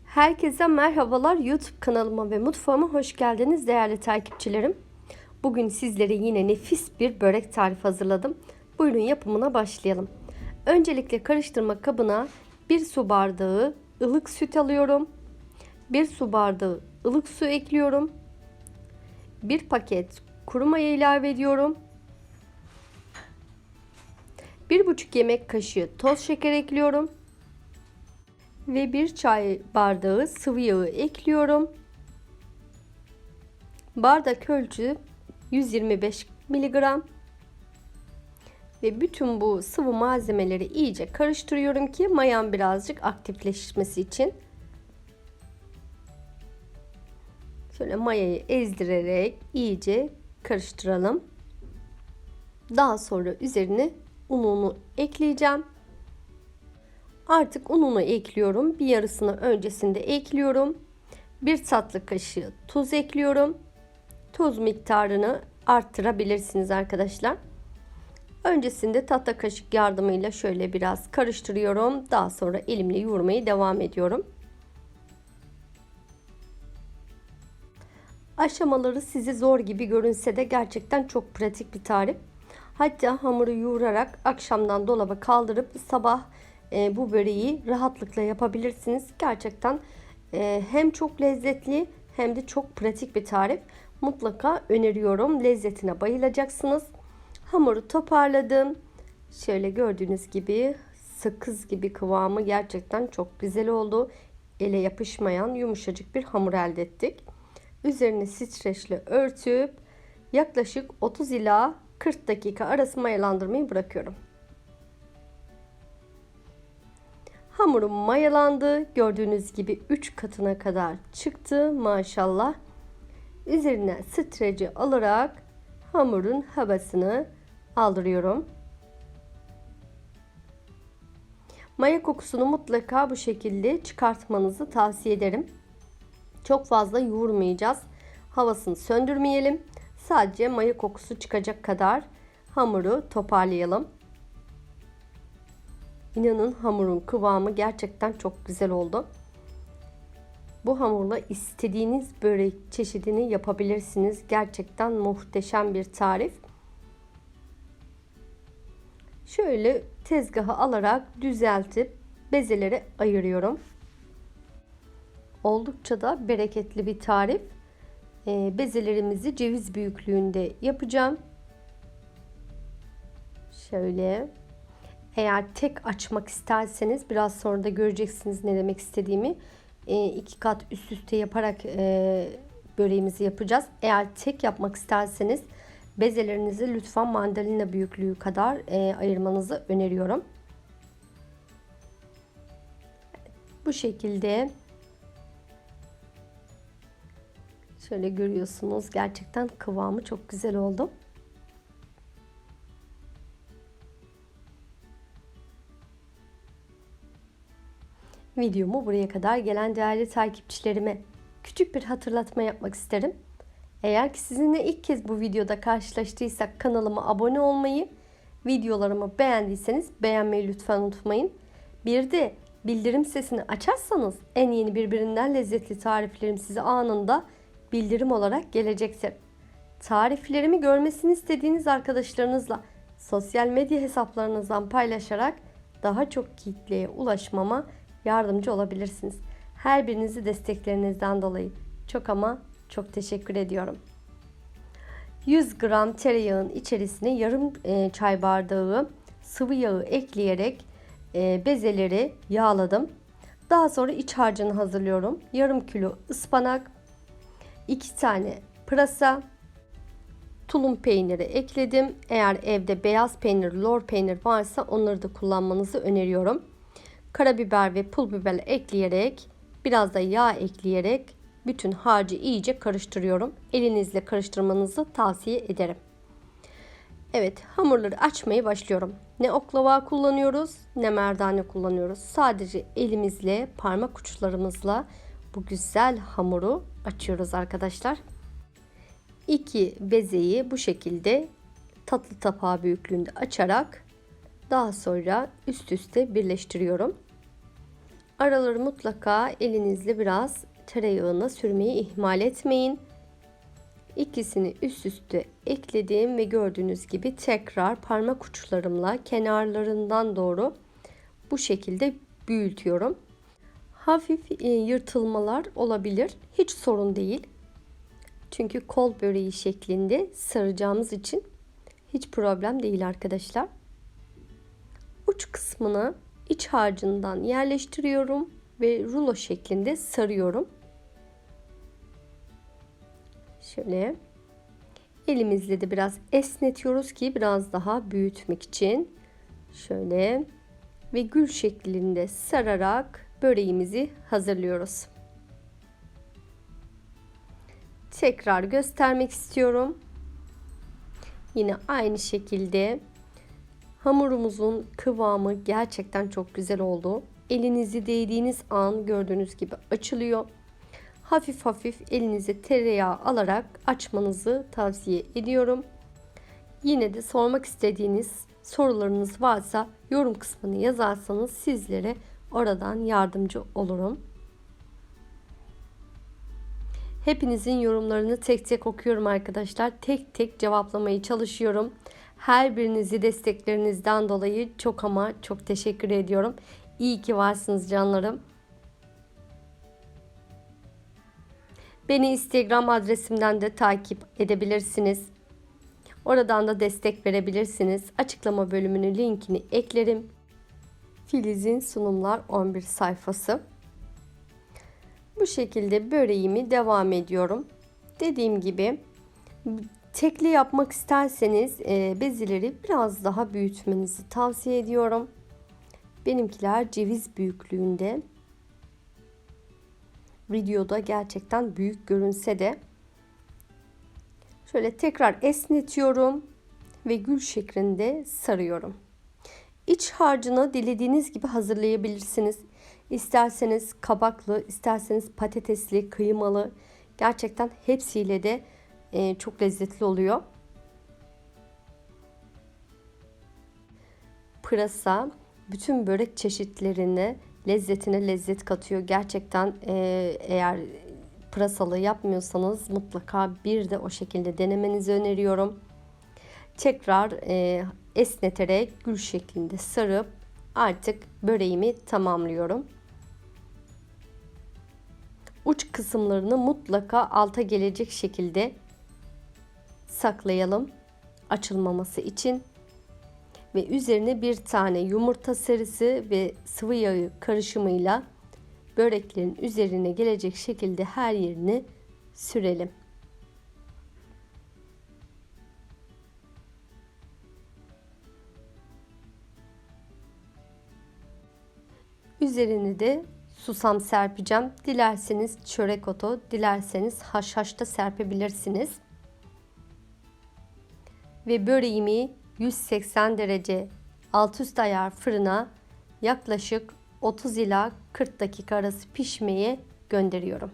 Herkese merhabalar. YouTube kanalıma ve mutfağıma hoş geldiniz değerli takipçilerim. Bugün sizlere yine nefis bir börek tarifi hazırladım. Buyurun yapımına başlayalım. Öncelikle karıştırma kabına 1 su bardağı ılık süt alıyorum. 1 su bardağı ılık su ekliyorum. 1 paket kuru maya ilave ediyorum. 1,5 yemek kaşığı toz şeker ekliyorum. Ve 1 çay bardağı sıvı yağı ekliyorum. Bardak ölçü 125 miligram. Ve bütün bu sıvı malzemeleri iyice karıştırıyorum ki mayam birazcık aktifleşmesi için. Şöyle mayayı ezdirerek iyice karıştıralım. Daha sonra üzerine ununu ekleyeceğim. Artık ununu ekliyorum. Bir yarısını öncesinde ekliyorum. 1 tatlı kaşığı tuz ekliyorum. Tuz miktarını arttırabilirsiniz arkadaşlar. Öncesinde tahta kaşık yardımıyla şöyle biraz karıştırıyorum. Daha sonra elimle yoğurmaya devam ediyorum. Aşamaları size zor gibi görünse de gerçekten çok pratik bir tarif. Hatta hamuru yoğurarak akşamdan dolaba kaldırıp sabah bu böreği rahatlıkla yapabilirsiniz. Gerçekten hem çok lezzetli hem de çok pratik bir tarif. Mutlaka öneriyorum. Lezzetine bayılacaksınız. Hamuru toparladım. Şöyle gördüğünüz gibi sakız gibi kıvamı gerçekten çok güzel oldu. Ele yapışmayan yumuşacık bir hamur elde ettik. Üzerine streçle örtüp yaklaşık 30 ila 40 dakika arası mayalandırmayı bırakıyorum. Hamurum mayalandı. Gördüğünüz gibi 3 katına kadar çıktı maşallah. Üzerine streci alarak hamurun havasını aldırıyorum. Maya kokusunu mutlaka bu şekilde çıkartmanızı tavsiye ederim. Çok fazla yoğurmayacağız. Havasını söndürmeyelim. Sadece maya kokusu çıkacak kadar hamuru toparlayalım. İnanın hamurun kıvamı gerçekten çok güzel oldu. Bu hamurla istediğiniz börek çeşidini yapabilirsiniz. Gerçekten muhteşem bir tarif. Şöyle tezgaha alarak düzeltip bezelere ayırıyorum. Oldukça da bereketli bir tarif. Bezelerimizi ceviz büyüklüğünde yapacağım. Şöyle. Eğer tek açmak isterseniz biraz sonra da göreceksiniz ne demek istediğimi. 2 kat üst üste yaparak böreğimizi yapacağız. Eğer tek yapmak isterseniz bezelerinizi lütfen mandalina büyüklüğü kadar ayırmanızı öneriyorum. Bu şekilde şöyle görüyorsunuz, gerçekten kıvamı çok güzel oldu. Videomu buraya kadar gelen değerli takipçilerime küçük bir hatırlatma yapmak isterim. Eğer ki sizinle ilk kez bu videoda karşılaştıysak kanalıma abone olmayı, videolarımı beğendiyseniz beğenmeyi lütfen unutmayın. Bir de bildirim sesini açarsanız en yeni birbirinden lezzetli tariflerim size anında bildirim olarak gelecektir. Tariflerimi görmesini istediğiniz arkadaşlarınızla sosyal medya hesaplarınızdan paylaşarak daha çok kitleye ulaşmama yardımcı olabilirsiniz. Her birinizi desteklerinizden dolayı çok ama çok teşekkür ediyorum. 100 gram tereyağın içerisine yarım çay bardağı sıvı yağı ekleyerek bezeleri yağladım. Daha sonra iç harcını hazırlıyorum. Yarım kilo ıspanak, 2 tane pırasa, tulum peyniri ekledim. Eğer evde beyaz peynir, lor peynir varsa onları da kullanmanızı öneriyorum. Karabiber ve pul biber ekleyerek, biraz da yağ ekleyerek bütün harcı iyice karıştırıyorum. Elinizle karıştırmanızı tavsiye ederim. Evet, hamurları açmaya başlıyorum. Ne oklava kullanıyoruz, ne merdane kullanıyoruz. Sadece elimizle, parmak uçlarımızla bu güzel hamuru açıyoruz arkadaşlar. 2 bezeyi bu şekilde tatlı tabağı büyüklüğünde açarak daha sonra üst üste birleştiriyorum. Araları mutlaka elinizle biraz tereyağına sürmeyi ihmal etmeyin. İkisini üst üste ekledim ve gördüğünüz gibi tekrar parmak uçlarımla kenarlarından doğru bu şekilde büyütüyorum. Hafif yırtılmalar olabilir. Hiç sorun değil. Çünkü kol böreği şeklinde saracağımız için hiç problem değil arkadaşlar. Uç kısmını iç harcından yerleştiriyorum ve rulo şeklinde sarıyorum. Şöyle elimizle de biraz esnetiyoruz ki biraz daha büyütmek için. Şöyle ve gül şeklinde sararak böreğimizi hazırlıyoruz. Tekrar göstermek istiyorum. Yine aynı şekilde hamurumuzun kıvamı gerçekten çok güzel oldu. Elinizi değdiğiniz an gördüğünüz gibi açılıyor. Hafif hafif elinize tereyağı alarak açmanızı tavsiye ediyorum. Yine de sormak istediğiniz sorularınız varsa yorum kısmını yazarsanız sizlere oradan yardımcı olurum. Hepinizin yorumlarını tek tek okuyorum arkadaşlar. Tek tek cevaplamaya çalışıyorum. Her birinizi desteklerinizden dolayı çok ama çok teşekkür ediyorum. İyi ki varsınız canlarım. Beni Instagram adresimden de takip edebilirsiniz. Oradan da destek verebilirsiniz. Açıklama bölümünün linkini eklerim. Filiz'in Sunumlar 11 sayfası. Bu şekilde böreğimi devam ediyorum. Dediğim gibi tekli yapmak isterseniz bezileri biraz daha büyütmenizi tavsiye ediyorum. Benimkiler ceviz büyüklüğünde. Videoda gerçekten büyük görünse de şöyle tekrar esnetiyorum ve gül şeklinde sarıyorum. İç harcını dilediğiniz gibi hazırlayabilirsiniz. İsterseniz kabaklı, isterseniz patatesli, kıymalı. Gerçekten hepsiyle de çok lezzetli oluyor. Pırasa bütün börek çeşitlerine lezzetine lezzet katıyor. Gerçekten eğer pırasalı yapmıyorsanız mutlaka bir de o şekilde denemenizi öneriyorum. Tekrar esneterek gül şeklinde sarıp artık böreğimi tamamlıyorum. Uç kısımlarını mutlaka alta gelecek şekilde saklayalım açılmaması için. Ve üzerine bir tane yumurta sarısı ve sıvı yağı karışımıyla böreklerin üzerine gelecek şekilde her yerini sürelim. Üzerine de susam serpeceğim. Dilerseniz çörek otu, dilerseniz haşhaş da serpebilirsiniz. Ve böreğimi 180 derece alt üst ayar fırına yaklaşık 30 ila 40 dakika arası pişmeye gönderiyorum.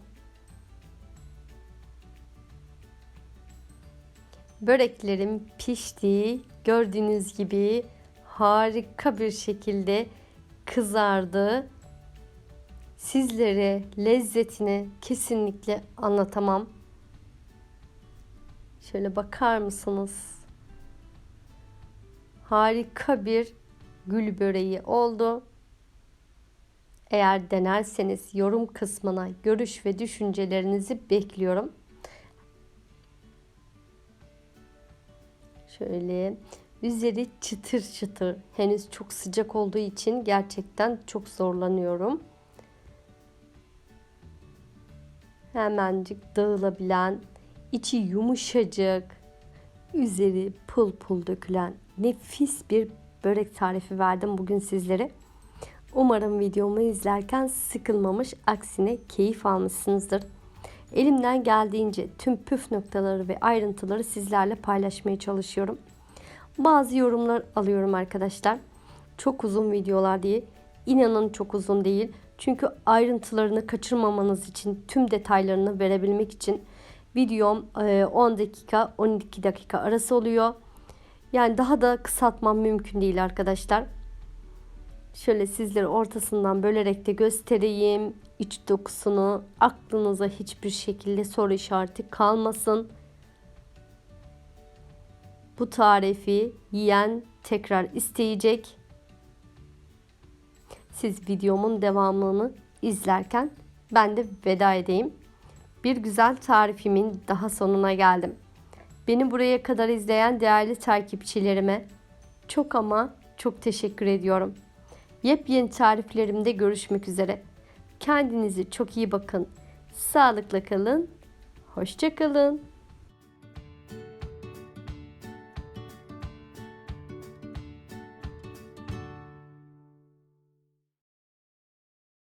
Böreklerim pişti. Gördüğünüz gibi harika bir şekilde kızardı. Sizlere lezzetini kesinlikle anlatamam. Şöyle bakar mısınız? Harika bir gül böreği oldu. Eğer denerseniz yorum kısmına görüş ve düşüncelerinizi bekliyorum. Şöyle üzeri çıtır çıtır. Henüz çok sıcak olduğu için gerçekten çok zorlanıyorum. Hemencik dağılabilen, içi yumuşacık, üzeri pul pul dökülen nefis bir börek tarifi verdim bugün sizlere. Umarım videomu izlerken sıkılmamış, aksine keyif almışsınızdır. Elimden geldiğince tüm püf noktaları ve ayrıntıları sizlerle paylaşmaya çalışıyorum. Bazı yorumlar alıyorum arkadaşlar. Çok uzun videolar diye. İnanın çok uzun değil. Çünkü ayrıntılarını kaçırmamanız için, tüm detaylarını verebilmek için videom 10 dakika 12 dakika arası oluyor. Yani daha da kısaltmam mümkün değil arkadaşlar. Şöyle sizlere ortasından bölerek de göstereyim. İç dokusunu, aklınıza hiçbir şekilde soru işareti kalmasın. Bu tarifi yiyen tekrar isteyecek. Siz videomun devamını izlerken ben de veda edeyim. Bir güzel tarifimin daha sonuna geldim. Beni buraya kadar izleyen değerli takipçilerime çok ama çok teşekkür ediyorum. Yepyeni tariflerimde görüşmek üzere. Kendinize çok iyi bakın. Sağlıkla kalın. Hoşça kalın.